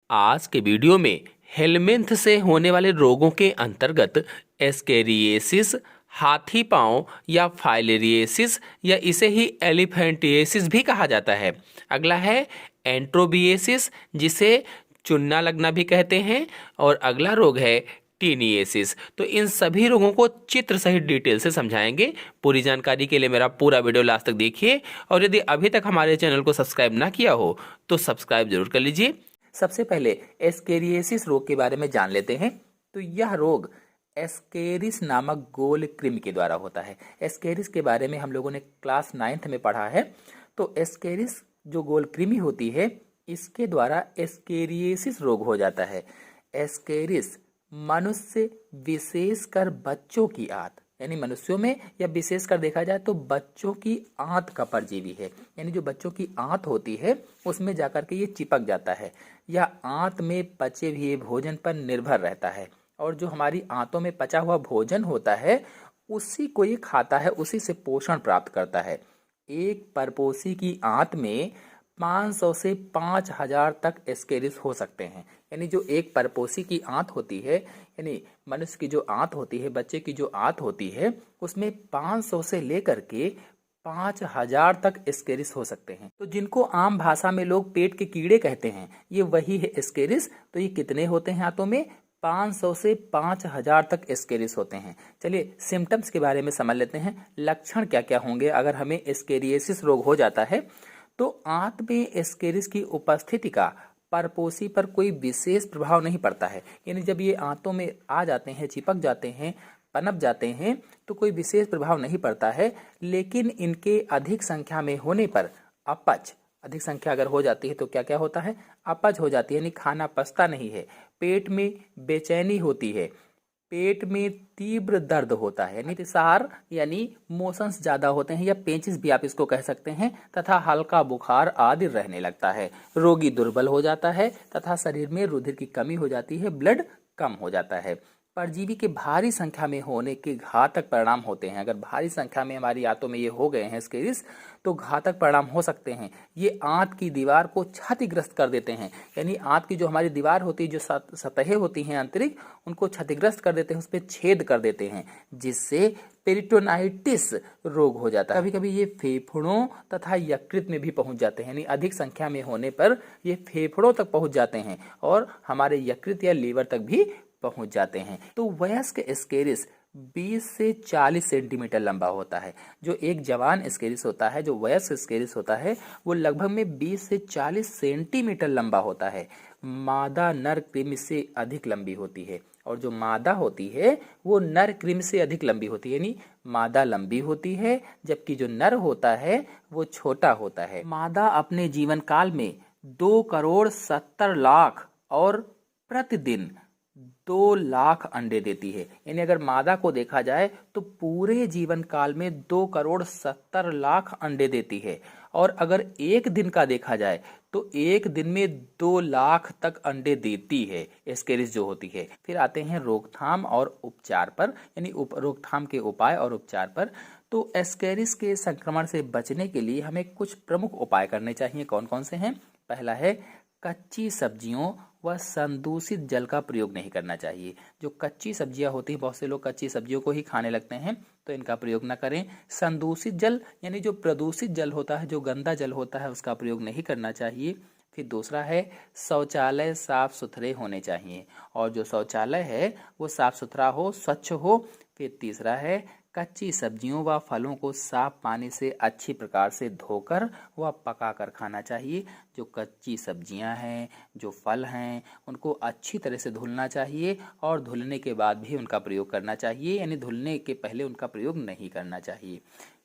आज के वीडियो में हेलमिंथ से होने वाले रोगों के अंतर्गत एस्केरिएसिस, हाथी पांव या फाइलेरिएसिस या इसे ही एलिफेंटिएसिस भी कहा जाता है। अगला है एंट्रोबिएसिस, जिसे चुन्ना लगना भी कहते हैं, और अगला रोग है टीनिएसिस। तो इन सभी रोगों को चित्र सहित डिटेल से समझाएंगे। पूरी जानकारी के लिए मेरा पूरा वीडियो लास्ट तक देखिए, और यदि अभी तक हमारे चैनल को सब्सक्राइब ना किया हो तो सब्सक्राइब जरूर कर लीजिए। सबसे पहले एस्केरिएसिस रोग के बारे में जान लेते हैं। तो यह रोग एस्केरिस नामक गोल कृमि के द्वारा होता है। एस्केरिस के बारे में हम लोगों ने क्लास 9th में पढ़ा है। तो एस्केरिस जो गोल कृमि होती है, इसके द्वारा एस्केरिएसिस रोग हो जाता है। एस्केरिस मनुष्य विशेषकर बच्चों की आंत, यानी मनुष्यों में या विशेषकर देखा जाए तो बच्चों की आंत का परजीवी है। यानी जो बच्चों की आंत होती है उसमें जाकर के ये चिपक जाता है। यह आंत में पचे हुए भोजन पर निर्भर रहता है, और जो हमारी आंतों में पचा हुआ भोजन होता है उसी को ये खाता है, उसी से पोषण प्राप्त करता है। एक परपोषी की आंत में 500 से 5000 तक एस्केरिस हो सकते हैं। यानी जो एक परपोषी की आंत होती है, यानी मनुष्य की जो आंत होती है, बच्चे की जो आंत होती है, उसमें 500 से लेकर के 5000 तक एस्केरिस हो सकते हैं। तो जिनको आम भाषा में लोग पेट के कीड़े कहते हैं, ये वही है एस्केरिस। तो ये कितने होते हैं आंतों में? 500 से 5000 तक एस्केरिस होते हैं। चलिए सिम्टम्स के बारे में समझ लेते हैं। लक्षण क्या क्या होंगे अगर हमें एस्केरिएसिस रोग हो जाता है। तो आंत में एस्केरिस की उपस्थिति का परपोषी पर कोई विशेष प्रभाव नहीं पड़ता है। यानी जब ये आंतों में आ जाते हैं, चिपक जाते हैं, पनप जाते हैं, तो कोई विशेष प्रभाव नहीं पड़ता है। लेकिन इनके अधिक संख्या में होने पर अपच, अधिक संख्या अगर हो जाती है तो क्या क्या होता है? अपच हो जाती है, यानी खाना पचता नहीं है। पेट में बेचैनी होती है, पेट में तीव्र दर्द होता है, यानी अतिसार यानी मोशंस ज्यादा होते हैं, या पेचिस भी आप इसको कह सकते हैं, तथा हल्का बुखार आदि रहने लगता है। रोगी दुर्बल हो जाता है तथा शरीर में रुधिर की कमी हो जाती है, ब्लड कम हो जाता है। परजीवी के भारी संख्या में होने के घातक परिणाम होते हैं। अगर भारी संख्या में हमारी आंतों में ये हो गए हैं एस्केरिस, तो घातक परिणाम हो सकते हैं। ये आंत की दीवार को क्षतिग्रस्त कर देते हैं। यानी आंत की जो हमारी दीवार होती है, जो सतहें होती हैं आंतरिक, उनको क्षतिग्रस्त कर देते हैं, उस पर छेद कर देते हैं, जिससे पेरिटोनाइटिस रोग हो जाता है। कभी कभी ये फेफड़ों तथा यकृत में भी पहुंच जाते हैं। यानी अधिक संख्या में होने पर ये फेफड़ों तक पहुंच जाते हैं और हमारे यकृत या लीवर तक भी पहुंच जाते हैं। तो वयस्क एस्केरिस 20 से 40 सेंटीमीटर लंबा होता है। जो एक जवान एस्केरिस होता है, जो वयस्क एस्केरिस होता है, वो लगभग में 20 से 40 सेंटीमीटर लंबा होता है। मादा नर कृमि से अधिक लंबी होती है, और जो मादा होती है वो नर कृमि से अधिक लंबी होती है। यानी मादा लंबी होती है, जबकि जो नर होता है वो छोटा होता है। मादा अपने जीवन काल में 2,70,00,000 और प्रतिदिन 2 लाख अंडे देती है। यानी अगर मादा को देखा जाए तो पूरे जीवन काल में 2,70,00,000 अंडे देती है, और अगर एक दिन का देखा जाए तो एक दिन में 2 लाख तक अंडे देती है एस्केरिस जो होती है। फिर आते हैं रोकथाम और उपचार पर, यानी रोकथाम के उपाय और उपचार पर। तो एस्केरिस के संक्रमण से बचने के लिए हमें कुछ प्रमुख उपाय करने चाहिए। कौन कौन से हैं? पहला है कच्ची सब्जियों व संदूषित जल का प्रयोग नहीं करना चाहिए। जो कच्ची सब्जियां होती हैं, बहुत से लोग कच्ची सब्जियों को ही खाने लगते हैं, तो इनका प्रयोग ना करें। संदूषित जल यानी जो प्रदूषित जल होता है, जो गंदा जल होता है, उसका प्रयोग नहीं करना चाहिए। फिर दूसरा है शौचालय साफ सुथरे होने चाहिए, और जो शौचालय है वो साफ सुथरा हो, स्वच्छ हो। फिर तीसरा है कच्ची सब्जियों व फलों को साफ पानी से अच्छी प्रकार से धोकर व पकाकर खाना चाहिए। जो कच्ची सब्जियां हैं, जो फल हैं, उनको अच्छी तरह से धुलना चाहिए, और धुलने के बाद भी उनका प्रयोग करना चाहिए, यानी धुलने के पहले उनका प्रयोग नहीं करना चाहिए।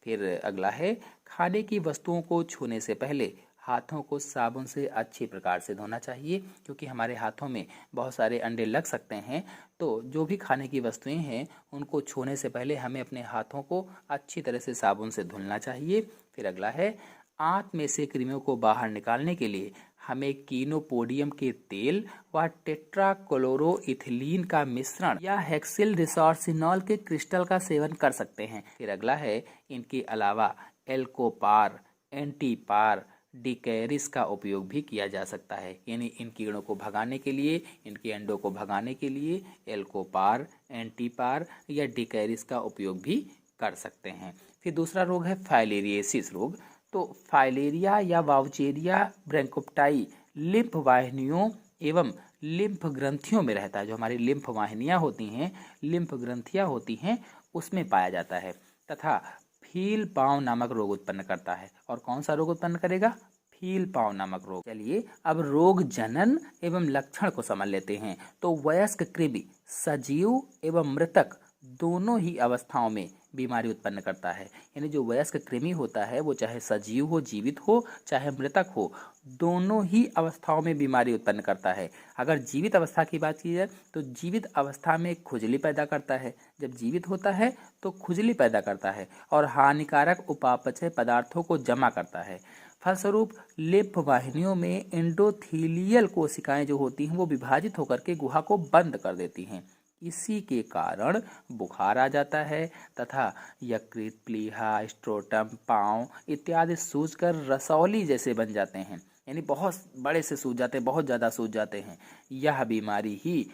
फिर अगला है खाने की वस्तुओं को छूने से पहले हाथों को साबुन से अच्छी प्रकार से धोना चाहिए, क्योंकि हमारे हाथों में बहुत सारे अंडे लग सकते हैं। तो जो भी खाने की वस्तुएं हैं उनको छूने से पहले हमें अपने हाथों को अच्छी तरह से साबुन से धुलना चाहिए। फिर अगला है आंत में से कृमियों को बाहर निकालने के लिए हमें कीनोपोडियम के तेल व टेट्राक्लोरोइथिलीन का मिश्रण या हेक्सिल रिसोर्सिनॉल के क्रिस्टल का सेवन कर सकते हैं। फिर अगला है इनके अलावा एल्कोपार, एंटीपार, डिकैरिस का उपयोग भी किया जा सकता है, यानी इन कीड़ों को भगाने के लिए, इनके अंडों को भगाने के लिए एल्कोपार, एंटीपार या डिकैरिस का उपयोग भी कर सकते हैं। फिर दूसरा रोग है फाइलेरियसिस रोग। तो फाइलेरिया या वाउचेरिया ब्रैंकोप्टाई लिम्फ वाहिनियों एवं लिम्फ ग्रंथियों में रहता है। जो हमारी लिम्फ वाहिनियाँ होती हैं, लिम्फ ग्रंथियाँ होती हैं, उसमें पाया जाता है तथा फील पाँव नामक रोग उत्पन्न करता है। और कौन सा रोग उत्पन्न करेगा? फील पाँव नामक रोग। चलिए अब रोग जनन एवं लक्षण को समझ लेते हैं। तो वयस्क कृमि सजीव एवं मृतक दोनों ही अवस्थाओं में बीमारी उत्पन्न करता है। यानी जो वयस्क कृमि होता है वो चाहे सजीव हो, जीवित हो, चाहे मृतक हो, दोनों ही अवस्थाओं में बीमारी उत्पन्न करता है। अगर जीवित अवस्था की बात की जाए तो जीवित अवस्था में खुजली पैदा करता है। जब जीवित होता है तो खुजली पैदा करता है और हानिकारक उपापचय पदार्थों को जमा करता है। फलस्वरूप लिम्फ वाहिनियों में एंडोथीलियल कोशिकाएं जो होती हैं वो विभाजित होकर के गुहा को बंद कर देती हैं। इसी के कारण बुखार आ जाता है तथा यकृत, प्लीहा, स्ट्रोटम, पाँव इत्यादि सूजकर रसौली जैसे बन जाते हैं, यानी बहुत बड़े से सूज जाते हैं, बहुत ज़्यादा सूज जाते हैं। यह बीमारी ही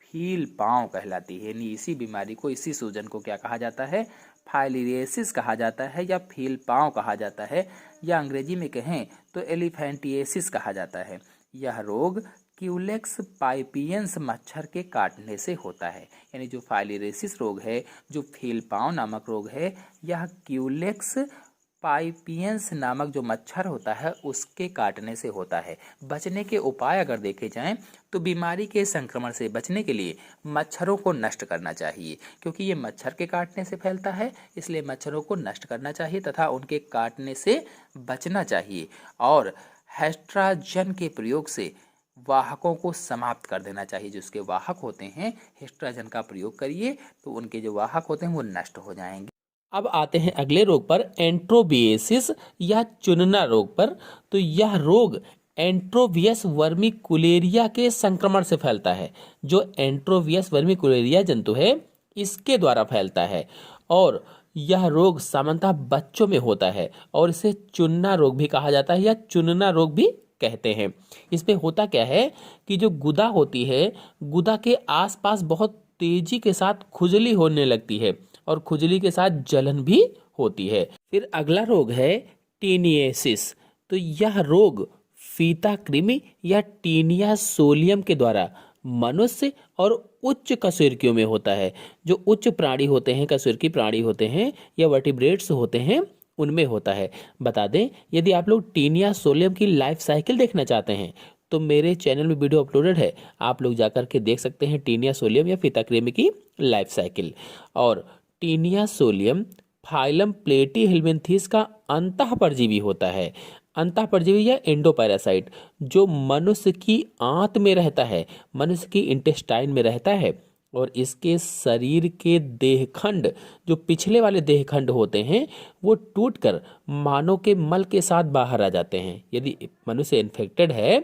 फील पाँव कहलाती है। यानी इसी बीमारी को, इसी सूजन को क्या कहा जाता है? फाइलेरियसिस कहा जाता है या फील पाँव कहा जाता है, या अंग्रेजी में कहें तो एलिफेंटिएसिस कहा जाता है। यह रोग क्यूलेक्स पाइपियंस मच्छर के काटने से होता है। यानी जो फाइलेरियसिस रोग है, जो फील पाँव नामक रोग है, यह क्यूलेक्स पाइपियंस नामक जो मच्छर होता है उसके काटने से होता है। बचने के उपाय अगर देखे जाएं तो बीमारी के संक्रमण से बचने के लिए मच्छरों को नष्ट करना चाहिए, क्योंकि ये मच्छर के काटने से फैलता है, इसलिए मच्छरों को नष्ट करना चाहिए तथा उनके काटने से बचना चाहिए। और हेस्ट्राजन के प्रयोग से वाहकों को समाप्त कर देना चाहिए। जो उसके वाहक होते हैं, हेस्ट्राजन का प्रयोग करिए तो उनके जो वाहक होते हैं वो नष्ट हो जाएंगे। अब आते हैं अगले रोग पर, एंट्रोबिएसिस या चुनना रोग पर। तो यह रोग एंट्रोवियस वर्मिकुलेरिया के संक्रमण से फैलता है। जो एंट्रोवियस वर्मिकुलेरिया जंतु है इसके द्वारा फैलता है और यह रोग सामान्यतः बच्चों में होता है और इसे चुनना रोग भी कहा जाता है या चुनना रोग भी कहते हैं। इसमें होता क्या है कि जो गुदा होती है, गुदा के आसपास बहुत तेजी के साथ खुजली होने लगती है और खुजली के साथ जलन भी होती है। फिर अगला रोग है टीनिएसिस। तो यह रोग फीता कृमि या टीनिया सोलियम के द्वारा मनुष्य और उच्च कशेरुकियों में होता है। जो उच्च प्राणी होते हैं, कशेरुकी प्राणी होते हैं या वर्टिब्रेट्स होते हैं, उनमें होता है। बता दें, यदि आप लोग टीनिया सोलियम की लाइफ साइकिल देखना चाहते हैं तो मेरे चैनल में वीडियो अपलोडेड है, आप लोग जाकर के देख सकते हैं टीनिया सोलियम या फीता कृमि की लाइफ साइकिल। और टीनिया सोलियम फाइलम प्लेटीहेल्मिन्थीस का अंतः परजीवी होता है। अंतः परजीवी या एंडोपैरासाइट जो मनुष्य की आंत में रहता है, मनुष्य की इंटेस्टाइन में रहता है और इसके शरीर के देहखंड, जो पिछले वाले देहखंड होते हैं, वो टूटकर मानव के मल के साथ बाहर आ जाते हैं। यदि मनुष्य इन्फेक्टेड है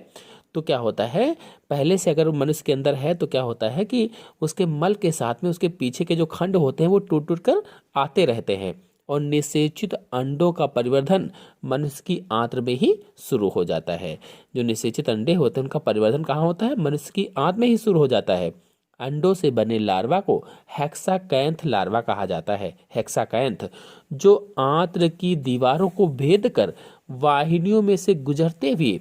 तो क्या होता है, पहले से अगर मनुष्य के अंदर है तो क्या होता है कि उसके मल के साथ में उसके पीछे के जो खंड होते हैं वो टूट टूट कर आते रहते हैं और निषेचित अंडों का परिवर्धन मनुष्य की आंत्र में ही शुरू हो जाता है। जो निषेचित अंडे होते हैं उनका परिवर्धन कहाँ होता है? मनुष्य की आंत में ही शुरू हो जाता है। अंडों से बने लार्वा को हेक्साकैंथ लार्वा कहा जाता है। हेक्साकैंथ जो आंत्र की दीवारों को भेद कर वाहिनियों में से गुजरते हुए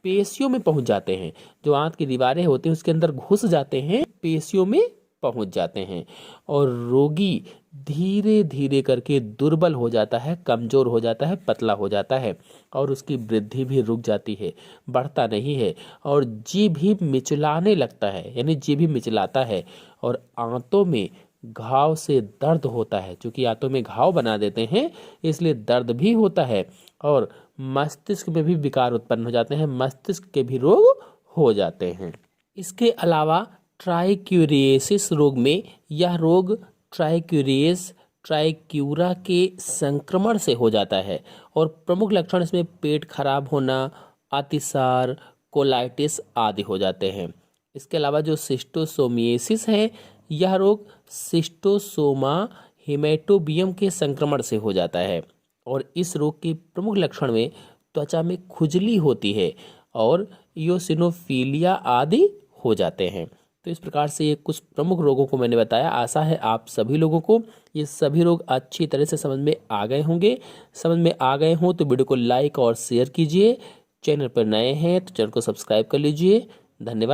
पेशियों में पहुंच जाते हैं। जो आंत की दीवारें होती हैं उसके अंदर घुस जाते हैं, पेशियों में पहुंच जाते हैं और रोगी धीरे धीरे करके दुर्बल हो जाता है, कमजोर हो जाता है, पतला हो जाता है और उसकी वृद्धि भी रुक जाती है, बढ़ता नहीं है और जीभ भी मिचलाने लगता है, यानी जीभ भी मिचलाता है और आंतों में घाव से दर्द होता है। क्योंकि आंतों में घाव बना देते हैं इसलिए दर्द भी होता है और मस्तिष्क में भी विकार उत्पन्न हो जाते हैं, मस्तिष्क के भी रोग हो जाते हैं। इसके अलावा ट्राइक्यूरिएसिस रोग में, यह रोग ट्राइक्यूरिएस ट्राइक्यूरा के संक्रमण से हो जाता है और प्रमुख लक्षण इसमें पेट खराब होना, अतिसार, कोलाइटिस आदि हो जाते हैं। इसके अलावा जो सिस्टोसोमिएसिस है, यह रोग सिस्टोसोमा हेमेटोबियम के संक्रमण से हो जाता है और इस रोग के प्रमुख लक्षण में त्वचा में खुजली होती है और इयोसिनोफिलिया आदि हो जाते हैं। तो इस प्रकार से ये कुछ प्रमुख रोगों को मैंने बताया। आशा है आप सभी लोगों को ये सभी रोग अच्छी तरह से समझ में आ गए होंगे। समझ में आ गए हों तो वीडियो को लाइक और शेयर कीजिए। चैनल पर नए हैं तो चैनल को सब्सक्राइब कर लीजिए। धन्यवाद।